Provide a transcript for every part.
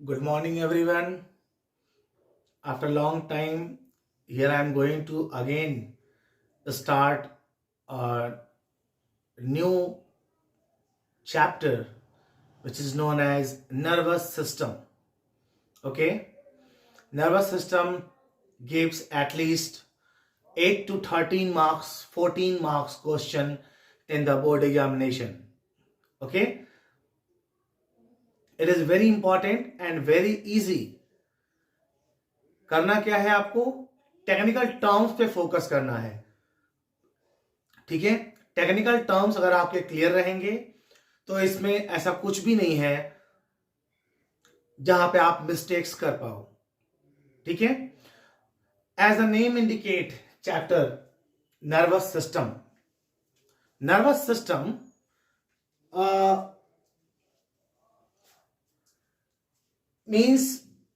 Good morning, everyone. After a long time, here I am going to again start a new chapter which is known as nervous system. Okay, nervous system gives at least 8 to 13 marks, 14 marks question in the board examination. Okay, it is very important and very easy. करना क्या है, आपको technical terms पे focus करना है. ठीक है, technical terms अगर आपके क्लियर रहेंगे तो इसमें ऐसा कुछ भी नहीं है जहां पे आप मिस्टेक्स कर पाओ. ठीक है, as the name indicate chapter nervous system. Nervous system means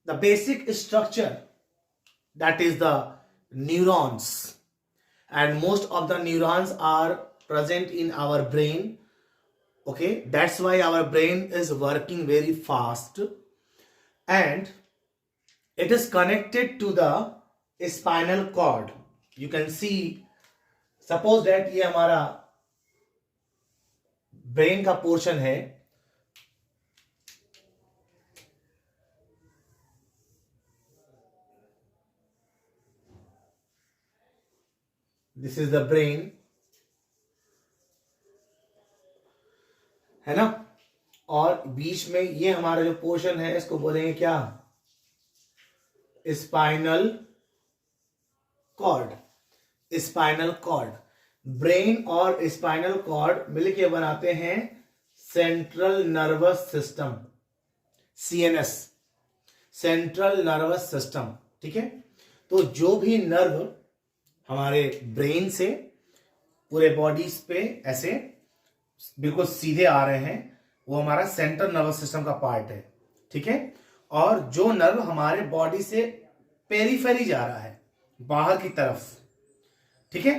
the basic structure, that is the neurons, and most of the neurons are present in our brain. Okay, that's why our brain is working very fast and it is connected to the spinal cord. You can see, suppose that ये हमारा brain का portion है. This is the brain, है ना. और बीच में ये हमारा जो पोर्शन है इसको बोलेंगे क्या? Spinal cord. Spinal cord, brain और स्पाइनल कॉर्ड मिलके बनाते हैं central nervous system, CNS, central nervous system. ठीक है, तो जो भी नर्व हमारे ब्रेन से पूरे बॉडीज पे ऐसे बिल्कुल सीधे आ रहे हैं वो हमारा सेंट्रल नर्वस सिस्टम का पार्ट है. ठीक है, और जो नर्व हमारे बॉडी से पेरीफेरी जा रहा है, बाहर की तरफ. ठीक है,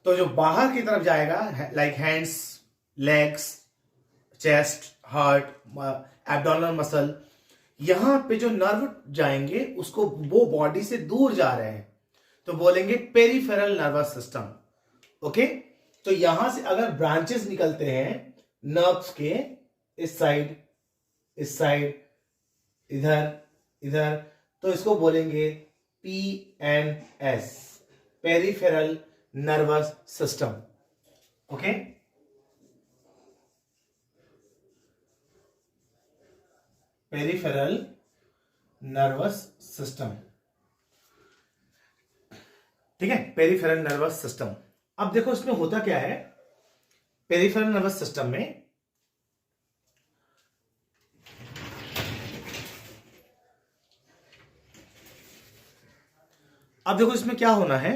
तो जो बाहर की तरफ जाएगा, like hands, legs, chest, heart, abdominal muscle, यहां पे जो नर्व जाएंगे उसको वो बॉडी से दूर जा रहे हैं तो बोलेंगे पेरिफेरल नर्वस सिस्टम. ओके, तो यहां से अगर ब्रांचेस निकलते हैं नर्व्स के, इस साइड, इधर, इधर, तो इसको बोलेंगे PNS, peripheral nervous system. Okay, peripheral nervous system. ठीक है, पेरिफेरल नर्वस सिस्टम. अब देखो इसमें होता क्या है. पेरिफेरल नर्वस सिस्टम में अब देखो इसमें क्या होना है.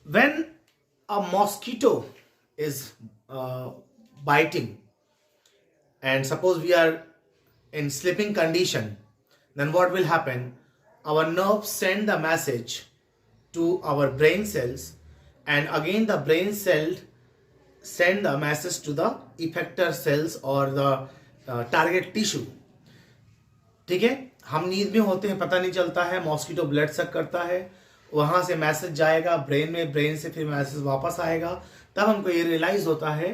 When a mosquito is biting and suppose we are in sleeping condition, then what will happen? Our nerves send the message to our brain cells and again the brain cell send the message to the effector cells or the target tissue. ठीक है, हम नींद में होते हैं, पता नहीं चलता है, मॉस्किटो ब्लड सक करता है, वहां से मैसेज जाएगा ब्रेन में, ब्रेन से फिर मैसेज वापस आएगा, तब हमको ये रियलाइज होता है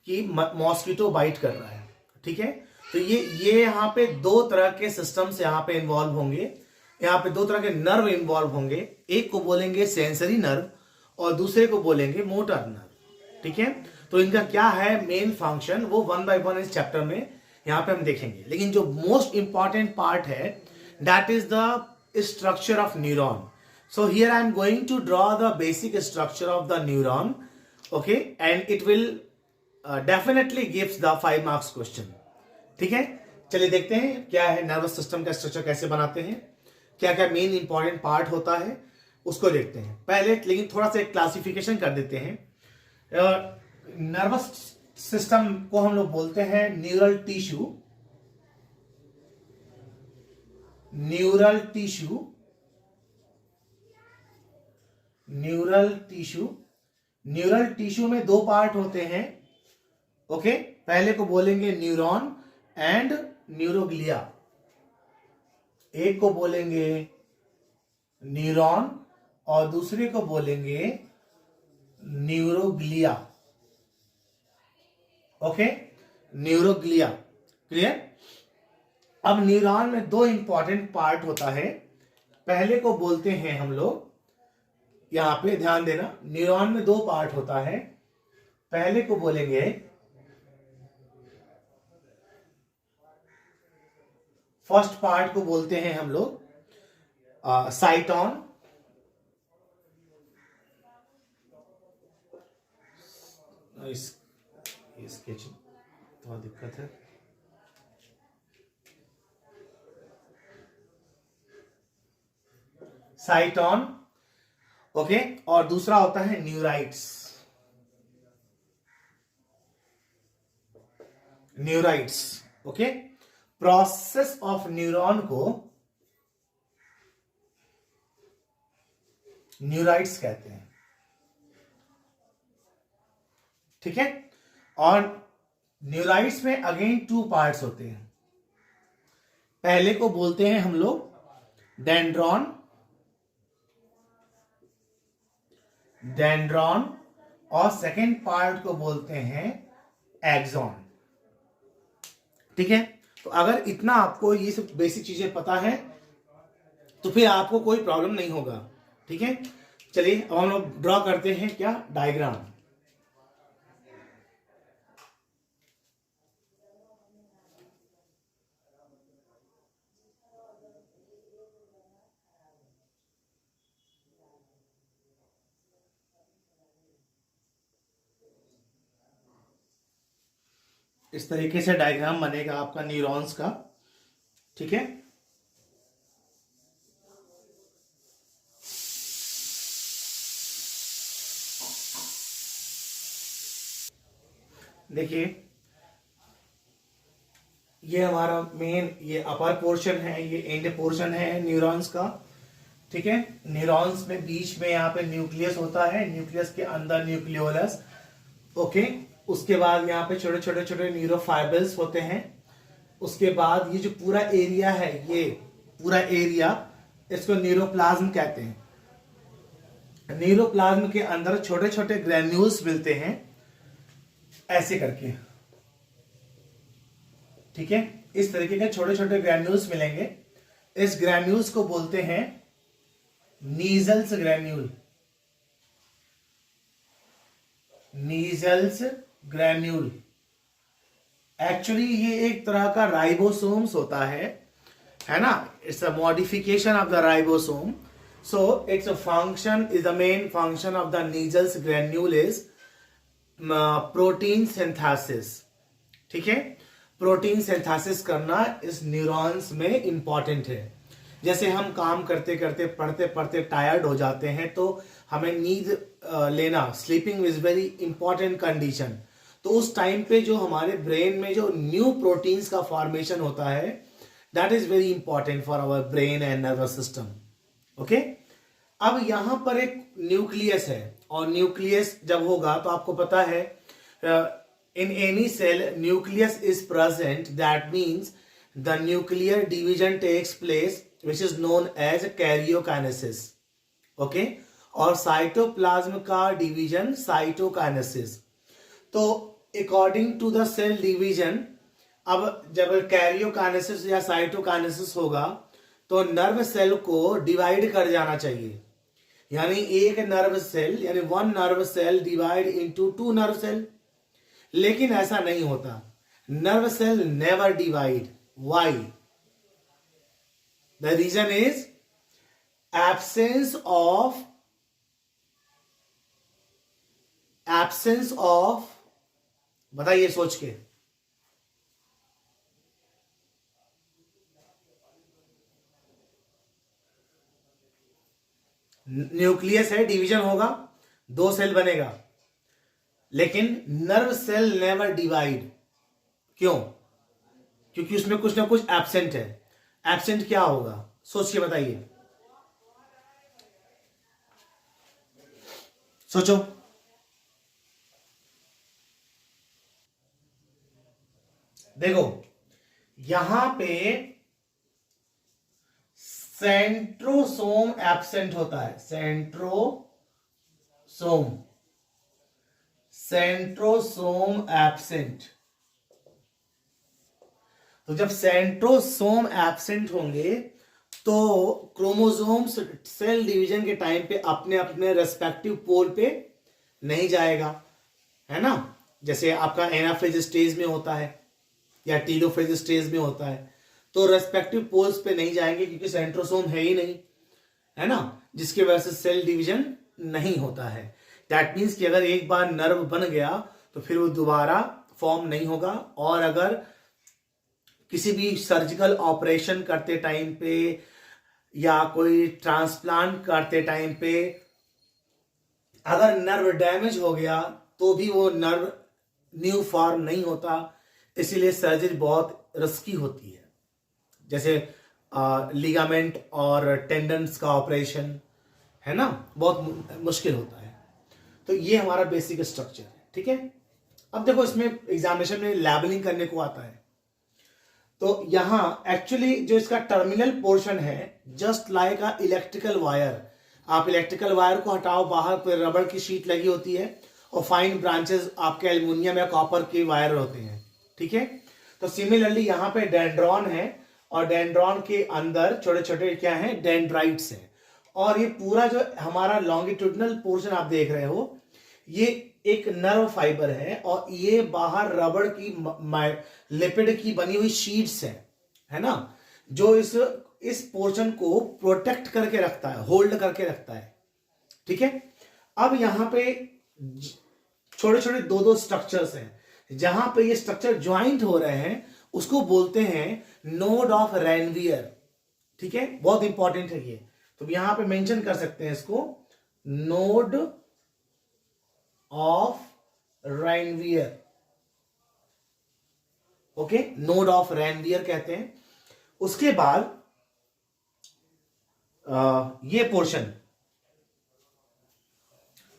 कि मॉस्किटो बाइट कर रहा है. ठीक है, तो ये यहाँ पे दो तरह के सिस्टम्स यहाँ पे इन्वॉल्व होंगे. यहाँ पे दो तरह के नर्व इन्वॉल्व होंगे, एक को बोलेंगे सेंसरी नर्व और दूसरे को बोलेंगे मोटर नर्व. ठीक है, तो इनका क्या है मेन फंक्शन, वो 1 by 1 इस चैप्टर में यहाँ पे हम देखेंगे. लेकिन जो मोस्ट इंपॉर्टेंट पार्ट है that is the structure of neuron. So here I am going to draw the basic structure of the neuron. Okay, and it will definitely gives the 5 marks question. ठीक है, चलिए देखते हैं क्या है nervous system का structure, कैसे बनाते हैं, क्या क्या मेन इंपॉर्टेंट पार्ट होता है, उसको देखते हैं पहले. लेकिन थोड़ा सा क्लासिफिकेशन कर देते हैं. नर्वस सिस्टम को हम लोग बोलते हैं neural tissue. Neural tissue, neural tissue. Neural tissue में दो पार्ट होते हैं. ओके, पहले को बोलेंगे न्यूरॉन एंड न्यूरोग्लिया, एक को बोलेंगे न्यूरॉन और दूसरे को बोलेंगे न्यूरोग्लिया। Okay, neuroglia, clear. अब न्यूरॉन में दो इंपॉर्टेंट पार्ट होता है। पहले को बोलते हैं हम लोग, यहां पे ध्यान देना, न्यूरॉन में दो पार्ट होता है। पहले को बोलेंगे फर्स्ट पार्ट को बोलते हैं हम लोग साइटॉन, स्केचिंग थोड़ा दिक्कत है। साइटॉन, ओके, और दूसरा होता है neurites. Neurites, okay. Process of neuron को न्यूराइट्स कहते हैं, ठीक है। और न्यूराइट्स में अगेन टू पार्ट्स होते हैं। पहले को बोलते हैं हम लोग डेंड्रॉन, डेंड्रॉन, और सेकेंड पार्ट को बोलते हैं एक्सॉन, ठीक है। तो अगर इतना आपको ये सब बेसिक चीजें पता है तो फिर आपको कोई प्रॉब्लम नहीं होगा, ठीक है। चलिए अब हम लोग ड्रॉ करते हैं क्या, डायग्राम। इस तरीके से डायग्राम बनेगा आपका न्यूरॉन्स का, ठीक है। देखिए ये हमारा मेन, ये अपर पोर्शन है, ये एंड पोर्शन है न्यूरॉन्स का, ठीक है। न्यूरॉन्स में बीच में यहाँ पे न्यूक्लियस होता है, न्यूक्लियस के अंदर न्यूक्लियोलस, ओके। उसके बाद यहाँ पे छोटे छोटे छोटे न्यूरोफाइबर्स होते हैं। उसके बाद ये जो पूरा एरिया है, ये पूरा एरिया, इसको न्यूरोप्लाज्म कहते हैं। न्यूरोप्लाज्म के अंदर छोटे छोटे ग्रैन्यूल्स मिलते हैं ऐसे करके, ठीक है। इस तरीके के छोटे छोटे ग्रैन्यूल्स मिलेंगे। इस ग्रैन्यूल्स को बोलते हैं Nissl's granule, Nissl's granule. Actually ये एक तरह का राइबोसोम्स होता है ना। It's a modification of the ribosome. So it's a function, is the main function of the Nissl's granule is protein synthesis, ठीक है। प्रोटीन सिंथेसिस करना इस न्यूरॉन्स में इंपॉर्टेंट है। जैसे हम काम करते करते पढ़ते पढ़ते टायर्ड हो जाते हैं तो हमें नींद लेना, sleeping is very important condition. तो उस टाइम पे जो हमारे ब्रेन में जो न्यू प्रोटीन्स का फॉर्मेशन होता है, that is very important for our brain and nervous system, okay. अब यहां पर एक न्यूक्लियस है, और न्यूक्लियस जब होगा तो आपको पता है in any cell nucleus is present, that means the nuclear division takes place which is known as karyokinesis, okay। और साइटोप्लाज्म का डिवीजन साइटोकाइनेसिस। तो according to the cell division, अब जब कैरियोकाइनेसिस या साइटोकाइनेसिस होगा तो नर्व सेल को divide कर जाना चाहिए। यानी एक नर्व सेल, यानी one nerve cell divide into two nerve cell. लेकिन ऐसा नहीं होता, nerve cell never divide. Why? The reason is absence of, बताइए सोच के। न्यूक्लियस है, डिवीजन होगा, दो सेल बनेगा, लेकिन नर्व सेल नेवर डिवाइड। क्यों? क्योंकि उसमें कुछ ना कुछ एब्सेंट है। एब्सेंट क्या होगा, सोच के बताइए, सोचो। देखो यहां पे सेंट्रोसोम एब्सेंट होता है, सेंट्रोसोम एब्सेंट। तो जब सेंट्रोसोम एब्सेंट होंगे तो क्रोमोसोम्स सेल डिवीजन के टाइम पे अपने अपने रेस्पेक्टिव पोल पे नहीं जाएगा, है ना। जैसे आपका एनाफेज स्टेज में होता है या टीलोफेज स्टेज में होता है, तो रेस्पेक्टिव पोल्स पे नहीं जाएंगे क्योंकि सेंट्रोसोम है ही नहीं, है ना, जिसकी वजह से सेल डिवीजन नहीं होता है। दैट मीन्स कि अगर एक बार नर्व बन गया तो फिर वो दोबारा फॉर्म नहीं होगा। और अगर किसी भी सर्जिकल ऑपरेशन करते टाइम पे या कोई ट्रांसप्लांट करते टाइम पे अगर नर्व डैमेज हो गया तो भी वो नर्व न्यू फॉर्म नहीं होता। इसीलिए सर्जरी बहुत रिस्की होती है, जैसे लिगामेंट और टेंडन्स का ऑपरेशन, है ना, बहुत मुश्किल होता है। तो ये हमारा बेसिक स्ट्रक्चर है, ठीक है। अब देखो इसमें एग्जामिनेशन में लैबलिंग करने को आता है, तो यहां एक्चुअली जो इसका टर्मिनल पोर्शन है जस्ट लाइक अ इलेक्ट्रिकल वायर। आप इलेक्ट्रिकल वायर को हटाओ, बाहर पर रबड़ की शीट लगी होती है और फाइन ब्रांचेस आपके एल्युमिनियम या कॉपर के वायर होते हैं, ठीक है। तो सिमिलरली यहां पे डेंड्रॉन है और डेंड्रॉन के अंदर छोटे छोटे क्या है, डेंड्राइट्स हैं। और ये पूरा जो हमारा लॉन्गिट्यूडनल पोर्शन आप देख रहे हो ये एक नर्व फाइबर है और ये बाहर रबड़ की लिपिड की बनी हुई शीट्स है ना, जो इस पोर्शन को प्रोटेक्ट करके रखता है, होल्ड करके रखता है, ठीक है। अब यहां पे छोटे छोटे दो दो स्ट्रक्चर्स हैं, जहां पे ये स्ट्रक्चर ज्वाइंट हो रहे हैं उसको बोलते हैं नोड ऑफ रैनवियर, ठीक है। बहुत इंपॉर्टेंट है ये, तो यहां पे मेंशन कर सकते हैं इसको, node of Ranvier, okay, node of Ranvier कहते हैं। उसके बाद ये पोर्शन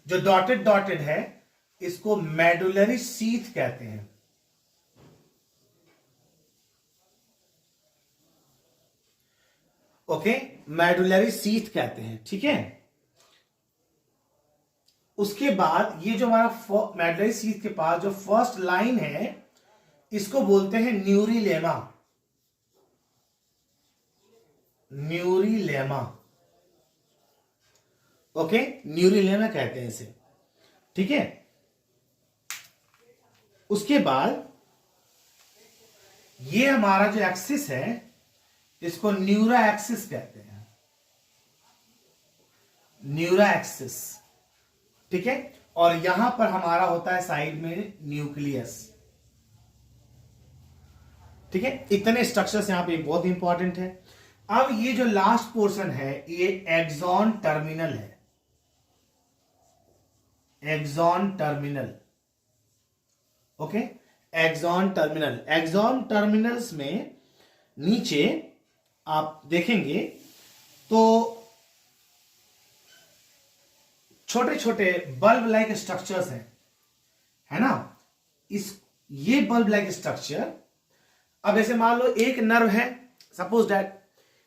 जो डॉटेड डॉटेड है इसको मेडुलरी सीथ कहते हैं, ओके, मेडुलरी सीथ कहते हैं, ठीक है। उसके बाद ये जो हमारा मेडुलरी सीथ के पास जो फर्स्ट लाइन है इसको बोलते हैं न्यूरिलेमा, न्यूरिलेमा, ओके, न्यूरिलेमा कहते हैं इसे, ठीक है। उसके बाद ये हमारा जो एक्सिस है इसको न्यूरा एक्सिस कहते हैं, न्यूरा एक्सिस, ठीक है। और यहां पर हमारा होता है साइड में न्यूक्लियस, ठीक है। इतने स्ट्रक्चर्स यहां पे बहुत इंपॉर्टेंट है। अब ये जो लास्ट पोर्शन है ये एक्सॉन टर्मिनल है, axon terminal, okay, axon terminal. Axon terminals में नीचे आप देखेंगे तो छोटे छोटे बल्ब लाइक स्ट्रक्चर्स हैं, है ना। ये बल्ब लाइक स्ट्रक्चर, अब ऐसे मान लो एक नर्व है, सपोज दैट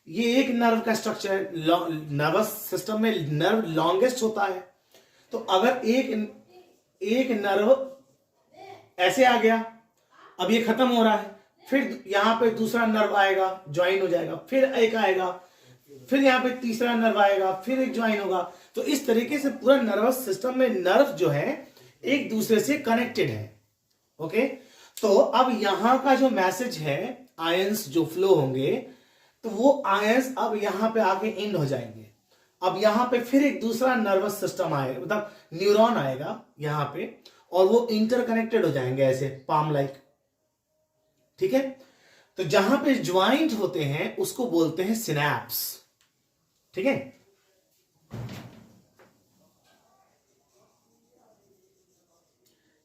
ये एक नर्व का स्ट्रक्चर, नर्वस सिस्टम में नर्व लॉन्गेस्ट होता है। तो अगर एक नर्व ऐसे आ गया, अब ये खत्म हो रहा है, फिर यहां पे दूसरा नर्व आएगा, ज्वाइन हो जाएगा, फिर एक आएगा, फिर यहां पे तीसरा नर्व आएगा, फिर एक ज्वाइन होगा। तो इस तरीके से पूरा नर्वस सिस्टम में नर्व जो है एक दूसरे से कनेक्टेड है, ओके। तो अब यहां का जो मैसेज है, आयंस जो फ्लो होंगे, तो वो आयंस अब यहां पे आके एंड हो जाएंगे। अब यहां पे फिर एक दूसरा नर्वस सिस्टम आएगा, मतलब न्यूरॉन आएगा यहां पे, और वो इंटरकनेक्टेड हो जाएंगे ऐसे पाम लाइक, ठीक है। तो जहां पे ज्वाइंट होते हैं उसको बोलते हैं सिनैप्स, ठीक है।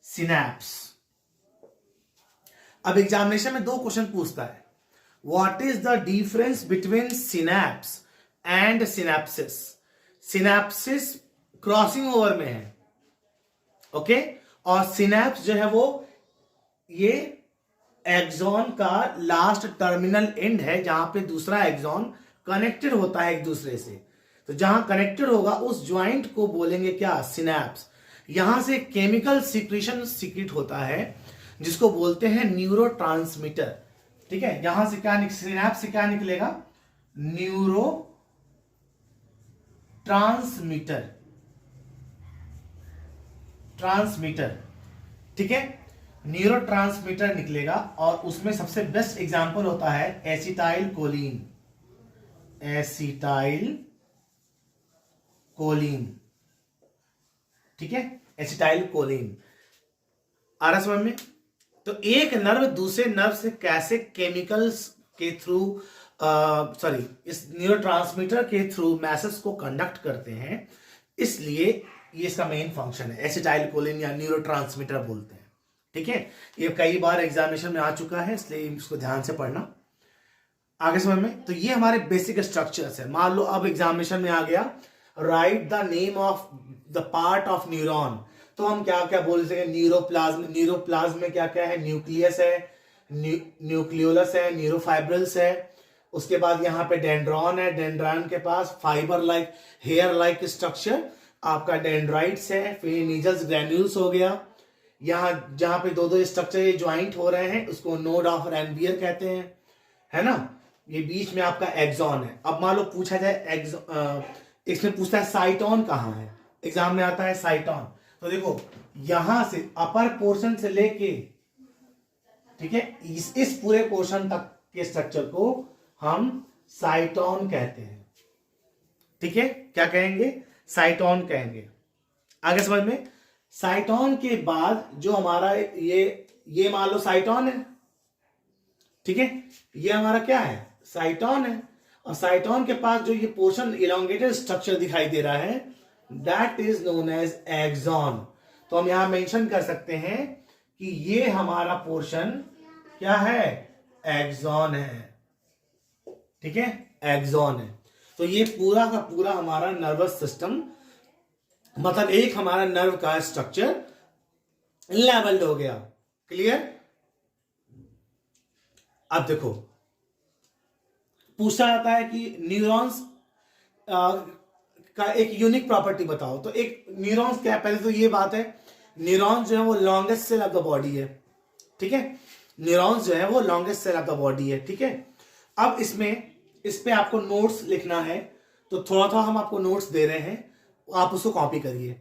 सिनैप्स। अब एग्जामिनेशन में दो क्वेश्चन पूछता है, what is the difference between synapse and synapsis. Synapsis crossing over में है, ओके, और सिनैप्स जो है वो ये एक्सॉन का लास्ट टर्मिनल एंड है जहां पे दूसरा एक्सॉन कनेक्टेड होता है एक दूसरे से। तो जहां कनेक्टेड होगा उस ज्वाइंट को बोलेंगे क्या, सिनैप्स। यहां से केमिकल सिक्रीशन सीक्रेट होता है जिसको बोलते हैं न्यूरोट्रांसमीटर। ठीक है, यहां से क्या सिनैप्स से क्या निकलेगा, न्यूरो ट्रांसमीटर। ठीक है, न्यूरो ट्रांसमीटर निकलेगा और उसमें सबसे बेस्ट एग्जांपल होता है एसिटाइल कोलिन। ठीक है, एसिटाइल कोलिन। आ रहा समझ में? तो एक नर्व दूसरे नर्व से कैसे केमिकल्स के थ्रू इस न्यूरोट्रांसमीटर के थ्रू मैसेज को कंडक्ट करते हैं, इसलिए ये इसका मेन फंक्शन है, एसिटाइल कोलिन या न्यूरोट्रांसमीटर बोलते हैं। ठीक है, ये कई बार एग्जामिनेशन में आ चुका है, इसलिए इसको ध्यान से पढ़ना। आगे समझ में? तो ये हमारे बेसिक स्ट्रक्चर्स है। मान लो अब एग्जामिनेशन में आ गया, right the name of the part of neuron. तो हम क्या क्या बोल सके, न्यूरोप्लाज्म में क्या क्या है, न्यूक्लियस है, न्यूक्लियोलस है, न्यूरोफाइब्रिल्स है। उसके बाद यहाँ पे डेंड्रॉन है, डेंड्रॉन के पास fibre like hair like structure आपका डेंड्राइट्स है। फिर नीजल्स ग्रैन्यूल्स हो गया, यहाँ जहां पे दो स्ट्रक्चर ये ज्वाइंट हो रहे हैं उसको नोड ऑफ रैनवियर कहते हैं, है ना। ये बीच में आपका एक्सॉन है। अब मान लो पूछा जाए इसमें पूछता है साइटोन कहाँ है, एग्जाम में आता है साइटोन। तो देखो यहां से अपर पोर्शन से लेके, ठीक है, इस पूरे पोर्शन तक के स्ट्रक्चर को हम साइटोन कहते हैं। ठीक है, क्या कहेंगे, साइटोन कहेंगे। आगे समझ में? साइटोन के बाद जो हमारा ये मान लो साइटोन है। ठीक है, ये हमारा क्या है, साइटोन है। और साइटोन के पास जो ये पोर्शन इलोंगेटेड स्ट्रक्चर दिखाई दे रहा है, that is known as axon. तो हम यहां मेंशन कर सकते हैं कि ये हमारा पोर्शन क्या है, एक्सॉन है। ठीक है, एक्सॉन है। तो ये पूरा का पूरा हमारा नर्वस सिस्टम, मतलब एक हमारा नर्व का स्ट्रक्चर लेवल्ड हो गया। क्लियर? अब देखो पूछा जाता है कि न्यूरॉन्स का एक यूनिक प्रॉपर्टी बताओ। तो एक न्यूरॉन्स क्या है, पहले तो ये बात है, न्यूरॉन्स जो है वो longest cell of the body है। ठीक है, न्यूरॉन्स जो है वो longest cell of the body है। ठीक है, अब इस पे आपको नोट्स लिखना है, तो थोड़ा थोड़ा हम आपको नोट्स दे रहे हैं, आप उसको कॉपी करिए।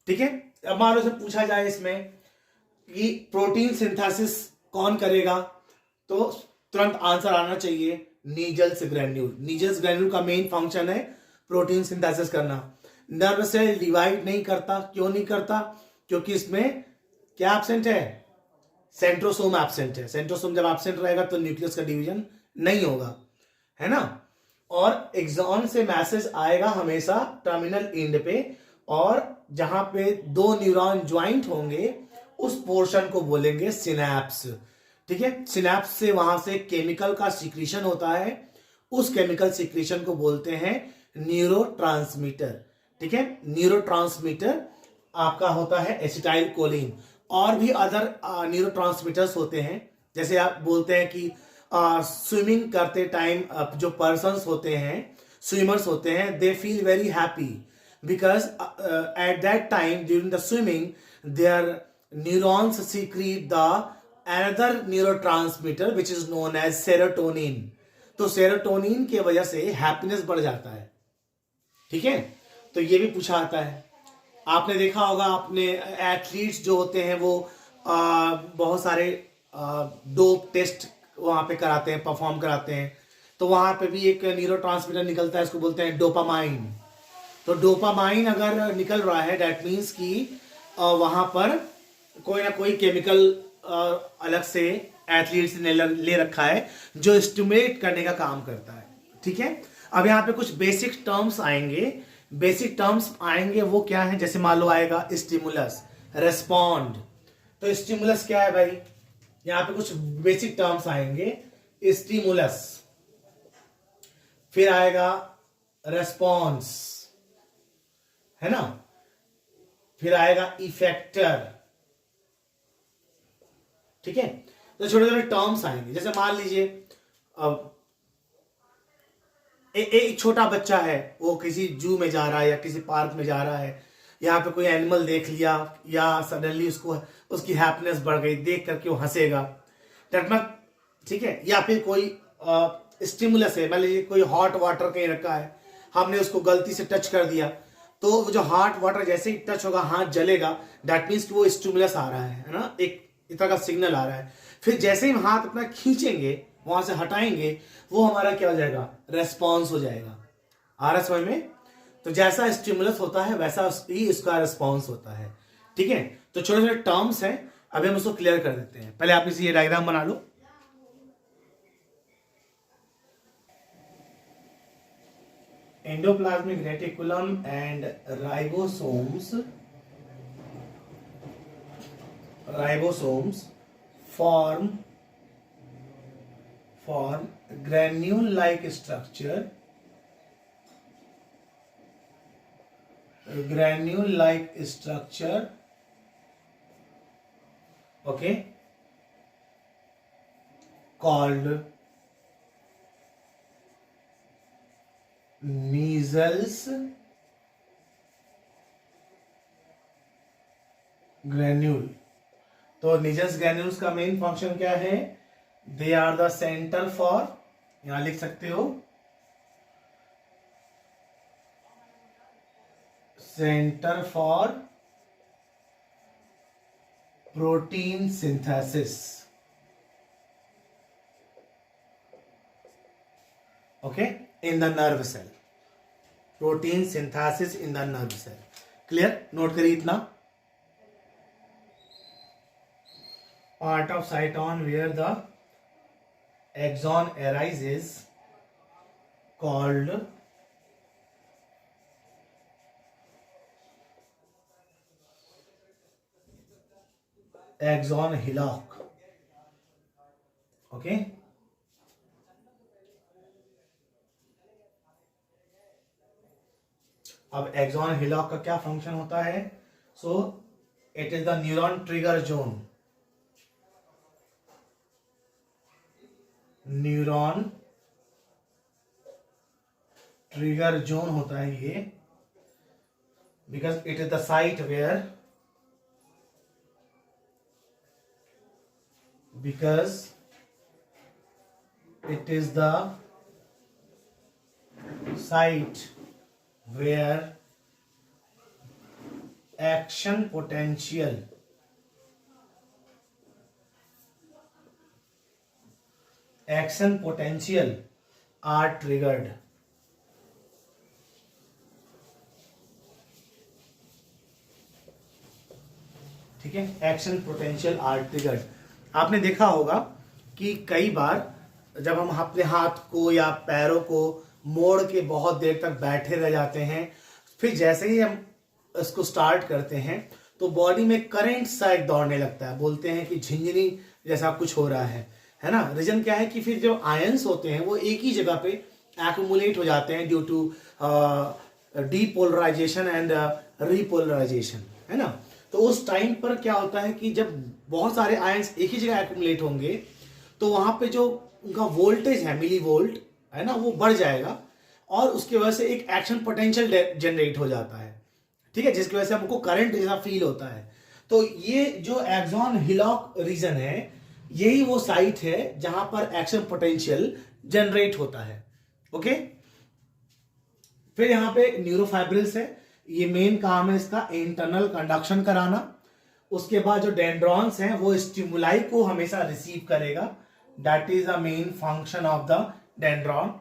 ठीक है, अब मान लो से पूछा जाए इसमें कि प्रोटीन सिंथेसिस कौन करेगा, तो तुरंत आंसर आना चाहिए नीजल्स ग्रैन्यूल। नीजल्स ग्रैन्यूल का मेन फंक्शन है प्रोटीन सिंथेसिस करना। नर्व सेल डिवाइड नहीं करता। क्यों नहीं करता? क्योंकि इसमें क्या एब्सेंट है, सेंट्रोसोम एब्सेंट है। सेंट्रोसोम जब एब्सेंट रहेगा तो न्यूक्लियस का डिवीजन नहीं होगा, है ना। और एक्सॉन से मैसेज आएगा हमेशा टर्मिनल एंड पे, और जहां पे दो न्यूरॉन ज्वाइंट होंगे उस पोर्शन को बोलेंगे सिनैप्स। ठीक है, सिनैप्स से वहां से केमिकल का सिक्रीशन होता है, उस केमिकल सिक्रीशन को बोलते हैं न्यूरोट्रांसमीटर। ठीक है, न्यूरोट्रांसमीटर आपका होता है एसिटाइल कोलिन। और भी अदर न्यूरोट्रांसमीटर्स होते हैं, जैसे आप बोलते हैं कि स्विमिंग करते टाइम जो पर्सन्स होते हैं, स्विमर्स होते हैं, they feel very happy because at that time during the swimming their neurons secrete the another neurotransmitter which is known as serotonin. तो सेरोटोनिन की वजह से हैप्पीनेस बढ़ जाता है। ठीक है, तो ये भी पूछा आता है। आपने देखा होगा, आपने एथलीट्स जो होते हैं वो बहुत सारे डोप टेस्ट वहां पे कराते हैं, परफॉर्म कराते हैं, तो वहां पे भी एक न्यूरोट्रांसमीटर निकलता है, इसको बोलते हैं डोपामाइन। तो डोपामाइन अगर निकल रहा है दैट मीन्स कि वहां पर कोई ना कोई केमिकल अलग से एथलीट्स ने ले रखा है जो स्टिमुलेट करने का काम करता है। ठीक है, अब यहाँ पे कुछ बेसिक टर्म्स आएंगे। बेसिक टर्म्स आएंगे वो क्या है, जैसे मान लो आएगा स्टिमुलस, रेस्पॉन्ड। तो स्टिमुलस क्या है भाई, यहाँ पे कुछ बेसिक टर्म्स आएंगे, स्टिमुलस, फिर आएगा रेस्पॉन्स, है ना, फिर आएगा इफेक्टर। ठीक है, तो छोटे छोटे टर्म्स आएंगे। जैसे मान लीजिए अब एक छोटा बच्चा है, वो किसी जू में जा रहा है या किसी पार्क में जा रहा है, यहाँ पे कोई एनिमल देख लिया या सडनली उसको उसकी हैप्पीनेस बढ़ गई, देख करके वो हंसेगा, दैट मीन, ठीक है। या फिर कोई स्टिमुलस है, मान लीजिए कोई हॉट वाटर कहीं रखा है, हमने उसको गलती से टच कर दिया, तो वो जो हॉट वाटर जैसे ही टच होगा हाथ जलेगा, दैट मीन्स कि वो स्टिमुलस आ रहा है ना, एक इस तरह का सिग्नल आ रहा है। फिर जैसे ही हम हाथ अपना खींचेंगे, वहां से हटाएंगे, वो हमारा क्या हो जाएगा, रेस्पॉन्स हो जाएगा। आ रहा समझ में? तो जैसा स्टिमुलस होता है वैसा ही इसका रेस्पॉन्स होता है, ठीक है। तो छोटे छोटे टर्म्स हैं, अभी हम उसको क्लियर कर देते हैं। पहले आप इसे ये डायग्राम बना लो। Endoplasmic reticulum and ribosomes form granule-like structure, okay, called measles granule। तो नीजल्स ग्रैन्यूल्स का मेन फंक्शन क्या है? They are the centre for, यहां लिख सकते हो, centre for protein synthesis, okay, in the nerve cell. Protein synthesis in the nerve cell. Clear? Note करिए इतना। Part of cyton where the axon arises called axon hillock, okay। अब axon hillock का क्या function होता है? So it is the neuron trigger zone, neuron trigger zone होता है ये, because it is the site where, because it is the site where action potential are triggered, ठीक है। Action potential are triggered. आपने देखा होगा कि कई बार जब हम अपने हाथ को या पैरों को मोड़ के बहुत देर तक बैठे रह जाते हैं, फिर जैसे ही हम इसको स्टार्ट करते हैं तो बॉडी में करंट सा एक दौड़ने लगता है, बोलते हैं कि झिंझनी जैसा कुछ हो रहा है ना। रीजन क्या है कि फिर जो आयंस होते हैं वो एक ही जगह पे एक्यूमुलेट हो जाते हैं due to depolarization and repolarization, है ना। तो उस टाइम पर क्या होता है कि जब बहुत सारे आयंस एक ही जगह एक्यूमुलेट होंगे तो वहां पे जो उनका वोल्टेज है, मिली वोल्ट, है ना, वो बढ़ जाएगा और उसकी वजह से एक एक्शन पोटेंशियल जनरेट हो जाता है, ठीक है, जिसकी वजह से हमको करंट जैसा फील होता है। तो ये जो एक्सॉन हिलॉक रीजन है, यही वो साइट है जहां पर एक्शन पोटेंशियल जनरेट होता है, ओके। फिर यहां पे न्यूरोफाइब्रिल्स है, ये मेन काम है इसका इंटरनल कंडक्शन कराना। उसके बाद जो डेंड्रॉन्स हैं वो स्टिमुलाई को हमेशा रिसीव करेगा, that is the main function of the dendron,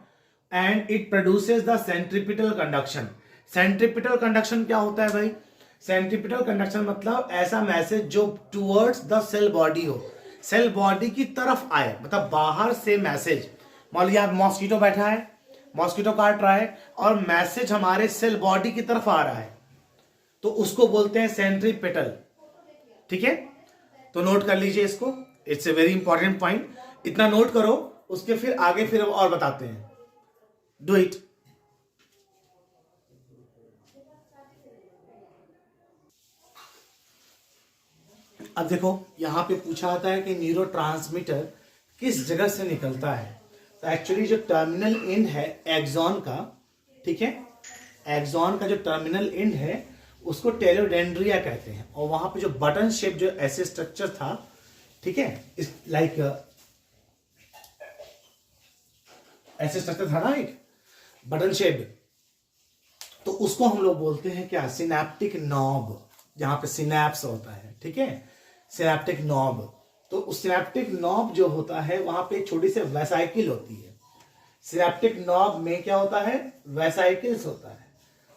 and it produces the centripetal conduction. Centripetal conduction क्या होता है भाई? सेंट्रीपिटल कंडक्शन मतलब ऐसा मैसेज जो टुवर्ड्स द सेल बॉडी हो, सेल बॉडी की तरफ आए, मतलब बाहर से मैसेज। मान लीजिए आप मॉस्किटो बैठा है, मॉस्किटो काट रहा है और मैसेज हमारे सेल बॉडी की तरफ आ रहा है, तो उसको बोलते हैं सेंट्रीपिटल, ठीक है। तो नोट कर लीजिए इसको, it's a very important point, इतना नोट करो, उसके फिर आगे फिर और बताते हैं। Do it. अब देखो यहाँ पे पूछा आता है कि न्यूरोट्रांसमीटर किस जगह से निकलता है। तो एक्चुअली जो टर्मिनल एंड है एक्सॉन का, ठीक है, एक्सॉन का जो टर्मिनल एंड है उसको टेलोडेंड्रिया कहते हैं। और वहां पे जो बटन शेप जो ऐसे स्ट्रक्चर था, ठीक है, इस लाइक ऐसे स्ट्रक्चर था ना एक बटन शेप, तो उसको हम लोग बोलते हैं क्या, सिनेप्टिक नॉब, जहां पे सिनेप्स होता है, ठीक है, सिनेप्टिक नॉब। तो उस सिनेप्टिक नॉब जो होता है वहां पे एक छोटी सी वेसाइकिल होती है। सिनेप्टिक नॉब में क्या होता है, वेसाइकिल्स होता है।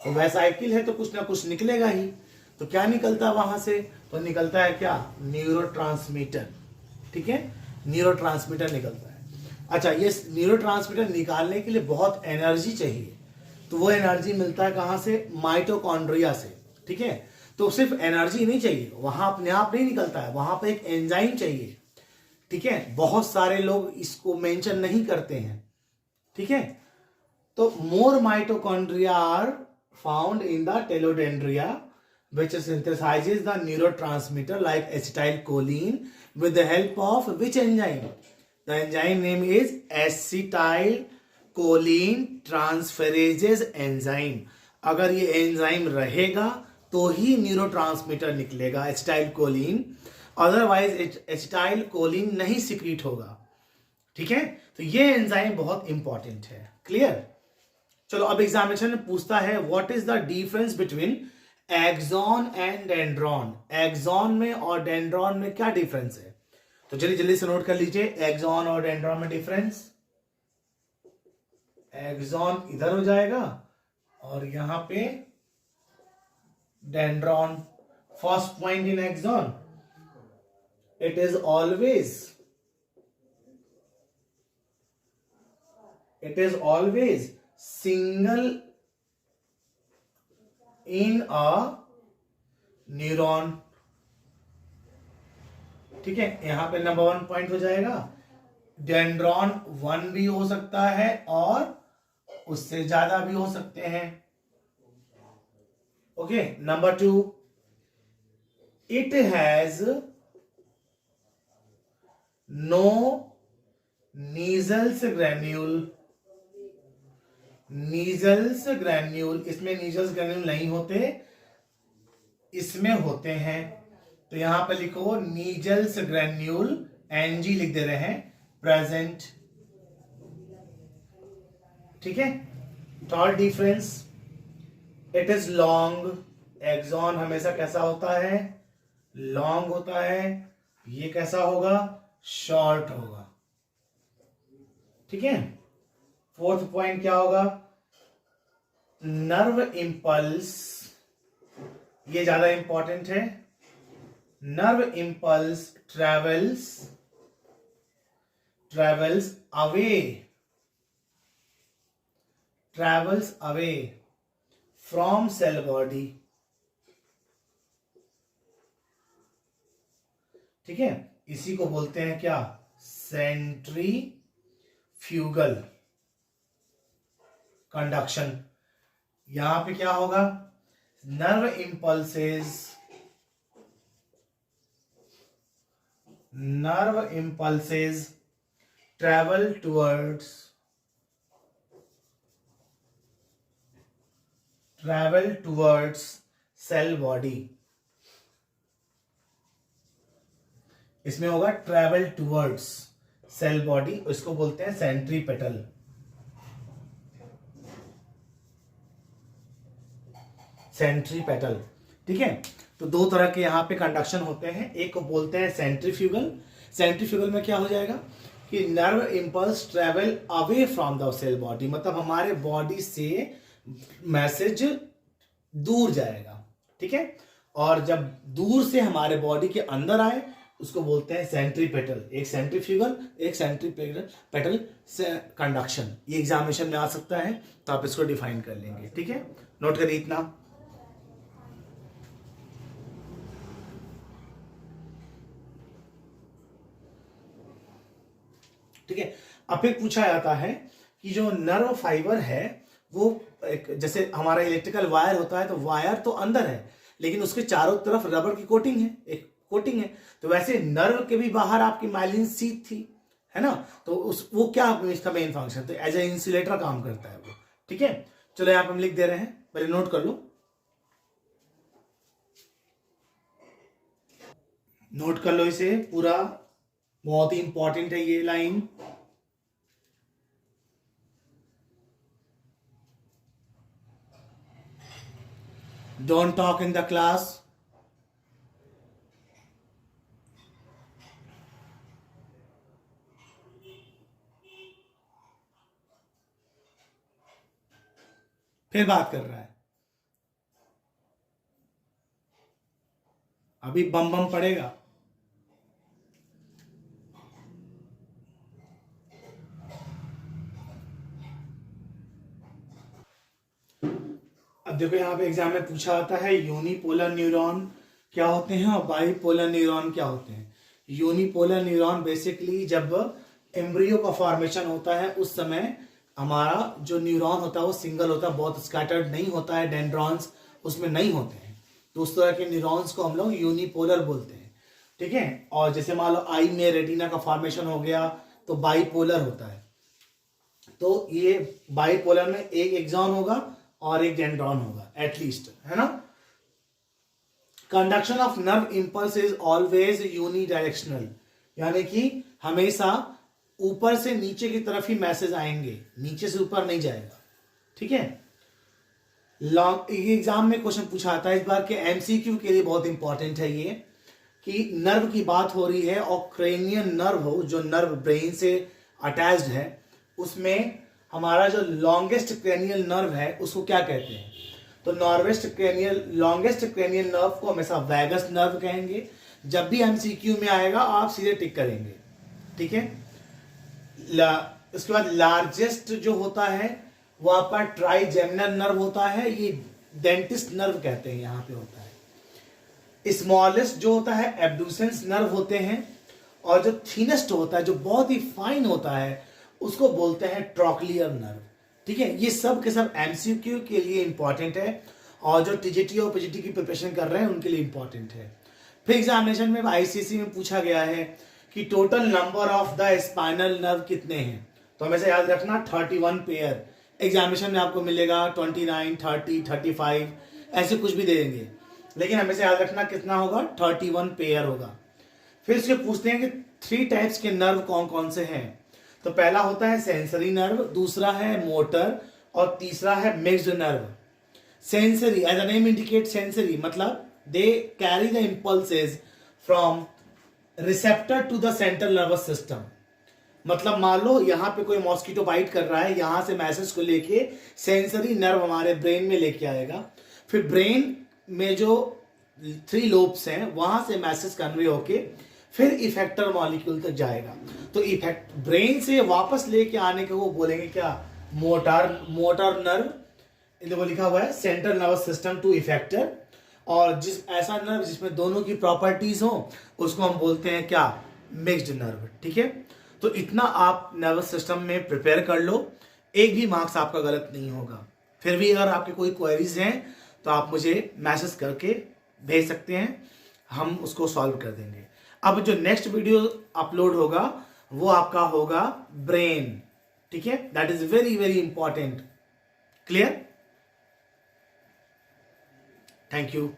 तो वेसाइकिल है तो कुछ ना कुछ निकलेगा ही। तो क्या निकलता है वहां से, तो निकलता है क्या, न्यूरोट्रांसमीटर, ठीक है, न्यूरोट्रांसमीटर निकलता है। अच्छा, ये न्यूरोट्रांसमीटर निकालने के लिए बहुत एनर्जी चाहिए। तो वो एनर्जी मिलता है कहां से, माइटोकॉन्ड्रिया से, ठीक है। तो सिर्फ एनर्जी नहीं चाहिए, वहां अपने आप नहीं निकलता है, वहां पे एक एंजाइम चाहिए, ठीक है। बहुत सारे लोग इसको मेंशन नहीं करते हैं, ठीक है। तो more mitochondria are found in the telodendria which synthesizes the neurotransmitter like acetylcholine with the help of which enzyme? The enzyme name is acetylcholine transferases enzyme. अगर ये एंजाइम रहेगा तो ही न्यूरोट्रांसमीटर निकलेगा एसिटाइलकोलिन, अदरवाइज एसिटाइलकोलिन नहीं secrete होगा, ठीक है। तो ये एंजाइम बहुत इंपॉर्टेंट है। क्लियर? चलो अब एग्जामिनेशन में पूछता है what is the difference between axon and dendron. Axon में और डेंड्रॉन में क्या डिफरेंस है, तो चलिए जल्दी से नोट कर लीजिए एक्सॉन और डेंड्रॉन में डिफरेंस। एक्सॉन इधर हो जाएगा और यहां पे dendron. First point in axon, it is always single in a neuron, ठीक है। यहां पे नंबर 1 पॉइंट हो जाएगा। डेंड्रॉन 1 भी हो सकता है और उससे ज्यादा भी हो सकते हैं, okay. Number 2, it has no Nissl's granule. Nissl's granule, इसमें नीजल्स ग्रैन्यूल नहीं होते, इसमें होते हैं। तो यहां पर लिखो नीजल्स ग्रैन्यूल, एनजी लिख दे रहे हैं, प्रेजेंट, ठीक है। Third difference, it is long. Axon हमेशा कैसा होता है, लॉन्ग होता है। ये कैसा होगा, शॉर्ट होगा, ठीक है। फोर्थ पॉइंट क्या होगा, नर्व इंपल्स, ये ज्यादा इंपॉर्टेंट है। Nerve impulse travels away from cell body, ठीक है। इसी को बोलते हैं क्या, सेंट्रीफ्यूगल कंडक्शन। यहां पे क्या होगा, nerve impulses travel towards cell body. इसमें होगा ट्रेवल टुवर्ड्स सेल बॉडी, इसको बोलते हैं सेंट्रीपेटल। सेंट्रीपेटल, ठीक है। तो दो तरह के यहां पे कंडक्शन होते हैं, एक को बोलते हैं सेंट्रीफ्यूगल। सेंट्रीफ्यूगल में क्या हो जाएगा कि nerve impulse travel away from the cell body, मतलब हमारे बॉडी से मैसेज दूर जाएगा, ठीक है। और जब दूर से हमारे बॉडी के अंदर आए उसको बोलते हैं सेंट्रीपेटल। एक सेंट्रीफ्यूगल, एक सेंट्रीपेटल से कंडक्शन। ये एग्जामिनेशन में आ सकता है, तो आप इसको डिफाइन कर लेंगे, ठीक है। नोट करिए इतना। ठीक है। अब फिर पूछा जाता है कि जो नर्व फाइबर है वो जैसे हमारा इलेक्ट्रिकल वायर होता है, तो वायर तो अंदर है लेकिन उसके चारों तरफ रबर की कोटिंग है, एक कोटिंग है। तो वैसे नर्व के भी बाहर आपकी माइलिन शीथ थी, है ना, तो उस वो क्या इसका मेन फंक्शन, तो एज ए इंसुलेटर काम करता है वो। ठीक है, चलो यहाँ पे हम लिख दे रहे हैं, पहले नोट कर लो, नोट कर लो इसे पूरा, बहुत ही इंपॉर्टेंट है ये line. Don't talk in the class. फिर बात कर रहा है, अभी बम बम पड़ेगा। अब देखो यहाँ पे एग्जाम में पूछा होता है यूनिपोलर न्यूरॉन क्या होते हैं और बाइपोलर न्यूरॉन क्या होते हैं। यूनिपोलर न्यूरॉन बेसिकली जब एम्ब्रियो का फॉर्मेशन होता है उस समय हमारा जो न्यूरॉन होता है वो सिंगल होता है, बहुत स्कैटर्ड नहीं होता है, डेंड्रॉन्स उसमें नहीं होते हैं, तो उस तरह के न्यूरॉन्स को हम लोग यूनिपोलर बोलते हैं। ठीक है, और जैसे मान लो आई में रेटिना का फॉर्मेशन हो गया तो बाइपोलर होता है, तो ये बाइपोलर में एक एक्सॉन होगा और एक डेंड्रॉन होगा एटलीस्ट, है ना। Conduction of nerve impulse is always unidirectional, यानी कि हमेशा ऊपर से नीचे की तरफ ही मैसेज आएंगे, नीचे से ऊपर नहीं जाएगा। ठीक है, लॉन्ग एग्जाम में क्वेश्चन पूछा आता है इस बार के एमसीक्यू के लिए बहुत इंपॉर्टेंट है ये, कि नर्व की बात हो रही है और क्रेनियन नर्व हो जो नर्व ब्रेन से अटैच्ड है, उसमें हमारा जो लॉन्गेस्ट क्रेनियल नर्व है उसको क्या कहते हैं, तो लॉन्गेस्ट क्रेनियल नर्व को हमेशा वैगस नर्व कहेंगे। जब भी एमसीक्यू में आएगा आप सीधे टिक करेंगे। ठीक है, उसके बाद लार्जेस्ट जो होता है वो आपका ट्राइजेमिनल नर्व होता है, ये डेंटिस्ट नर्व कहते हैं, यहाँ पे होता है। स्मॉलेस्ट जो होता है एब्डुसेंस नर्व होते हैं, और जो थिनेस्ट होता है जो बहुत ही फाइन होता है उसको बोलते हैं ट्रॉक्लियर नर्व। ठीक है, ये सब के सब एमसीक्यू के लिए इंपॉर्टेंट है और जो टीजीटी और पीजीटी की प्रिपरेशन कर रहे हैं उनके लिए इंपॉर्टेंट है। फिर एग्जामिनेशन में आईसीएसई में पूछा गया है कि total number of the spinal nerve कितने हैं, तो हमेशा याद रखना 31 पेयर। एग्जामिनेशन में आपको मिलेगा 29, 30, 35 ऐसे कुछ भी दे देंगे, लेकिन हमेशा याद रखना कितना होगा, 31 पेयर होगा। फिर इसके पूछते हैं कि 3 टाइप्स के नर्व कौन कौन से हैं, तो पहला होता है सेंसरी नर्व, दूसरा है मोटर और तीसरा है mixed nerve. Sensory as a name indicate, sensory मतलब they carry the impulses from receptor to the central nervous system. मतलब मान लो यहाँ पे कोई मॉस्किटो बाइट कर रहा है, यहां से मैसेज को लेके सेंसरी नर्व हमारे ब्रेन में लेके आएगा, फिर ब्रेन में जो 3 लोब्स हैं वहां से मैसेज कन्वे होके फिर इफेक्टर मॉलिक्यूल तक जाएगा। तो इफेक्ट ब्रेन से वापस लेके आने को वो बोलेंगे क्या, मोटर नर्व, वो लिखा हुआ है central nervous system to effector. और जिस ऐसा नर्व जिसमें दोनों की प्रॉपर्टीज हो उसको हम बोलते हैं क्या, मिक्स्ड नर्व। ठीक है, तो इतना आप नर्वस सिस्टम में प्रिपेयर कर लो, एक भी मार्क्स आपका गलत नहीं होगा। फिर भी अगर आपके कोई क्वेरीज हैं तो आप मुझे मैसेज करके भेज सकते हैं, हम उसको सॉल्व कर देंगे। अब जो नेक्स्ट वीडियो अपलोड होगा वो आपका होगा ब्रेन। ठीक है, that is very very important. Clear? Thank you.